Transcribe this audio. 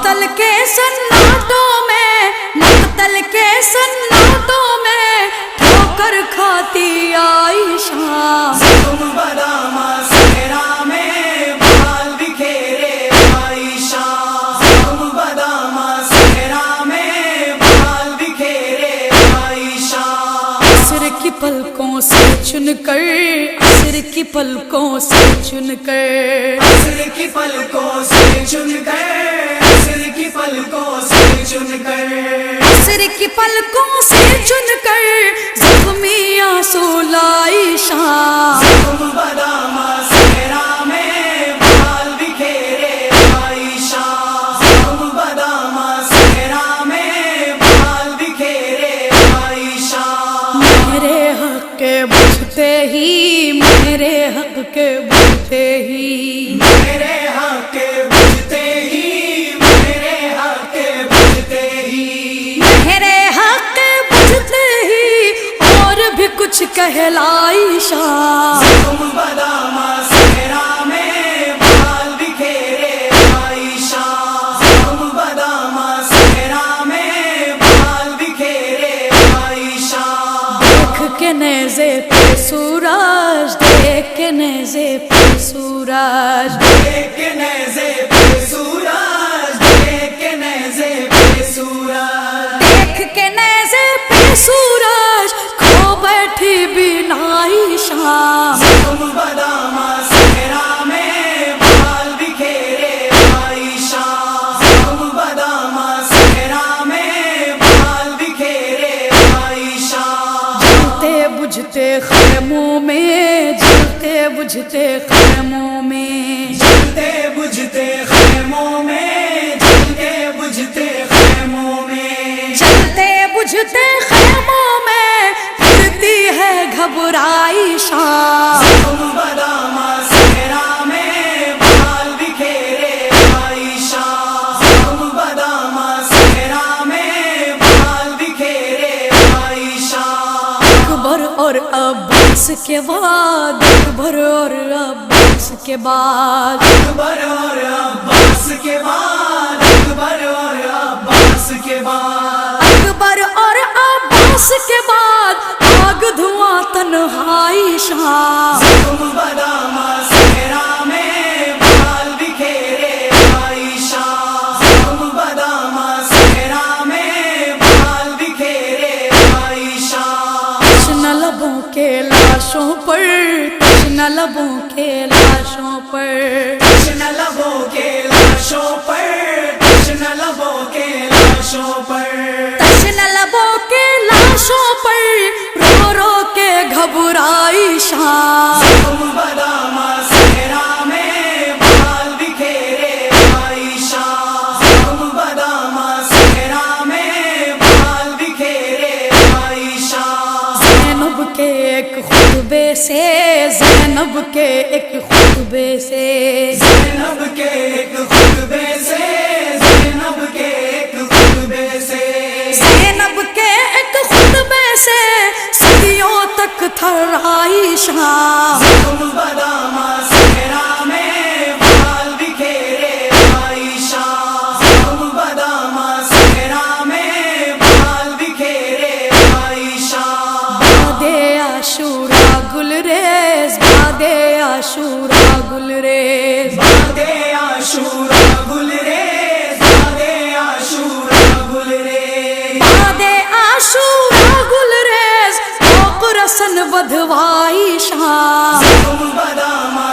मक्तल के सन्नाटों में, मक्तल के सन्नाटों में ठोकर खाती आयशा। ज़ख्म बदामा सहरा में बाल बिखेरे आयशा। ज़ख्म बदामा सहरा में बाल बिखेरे आयशा। असर की पलकों से चुनकर, असर की पलकों से चुनकर, असर की पलकों से चुनकर, असर की पलकों से चुनकर, असर की पलकों से चुनकर ज़ख्मी आंसू आयशा। ज़ख्म बदामा सहरा में बाल बिखेरे आयशा। ज़ख्म बदामा सहरा में बाल बिखेरे आयशा। मेरे हक के बुझते ही, मेरे हक के बुझते ही, मेरे हक के बुझते ही, मेरे हक के बुझते ही, मेरे हक के बुझते ही और भी कुछ कहला आयशा। ज़ख्म बदामा सहरा में बाल बिखेरे आयशा। ज़ख्म बदामा सहरा में बाल बिखेरे आयशा। देख के नेज़े पे सूरज, देख के नेज़े पे सूरज, देख के नेज़े पे सूरज, देख के नेज़े पे सूरज, देख के नेज़े पे सूरज खो बैठी बिना आयशा। ज़ख्म बदामा सहरा में बाल बिखेरे आयशा। ज़ख्म बदामा सहरा में बाल बिखेरे आयशा। जलते बुझते खैमों में, जलते बुझते खैमों में, जलते बुझते खैमों में, जलते बुझते खैमों में, जलते बुझते खैमों में फिरती है घबराइशा। ज़ख्म बदामा सहरा में बाल बिखेरे आयशा। ज़ख्म बदामा सहरा में बाल बिखेरे आयशा। अकबर और अब्बास के बाद, अकबर और अब्बास के बाद, अकबर और अब्बास के बाद, अकबर और अब्बास के बाद, अकबर और अब्बास के बाद आग धुआं तन्हाइशा। ज़ख्म बदामा सहरा में बाल बिखेरे आयशा। ज़ख्म बदामा सहरा में बाल बिखेरे आयशा। तश्न लबों के लाशों पर, तश्न लबों के लाशों पर, तश्न लबों के लाशों पर, तश्न लबों के लाशों पर, तश्न लबों के लाशों पर रो रो के घबराइशा। ज़ख्म बदामा सहरा में बाल बिखेरे आयशा। ज़ख्म बदामा सहरा में बाल बिखेरे आयशा। ज़ैनब के एक खुतबे से, ज़ैनब के एक खुतबे से, ज़ैनब के एक खुतबे से, ज़ैनब के एक खुतबे से, ज़ैनब के एक खुतबे से सदियों तक थर्राइशा। ज़ख्म बदामा सहरा में बाल बिखेरे आयशा। ज़ख्म बदामा सहरा में बाल बिखेरे आयशा। बादे आशूरा गुलरेज, बादे आशूरा गुलरेज, बादे आशूरा गुलरेज, बादे आशूरा गुलरेज, बादे आशूरा गुलरेज शौक रसन बधवाइशा। ज़ख्म बदामा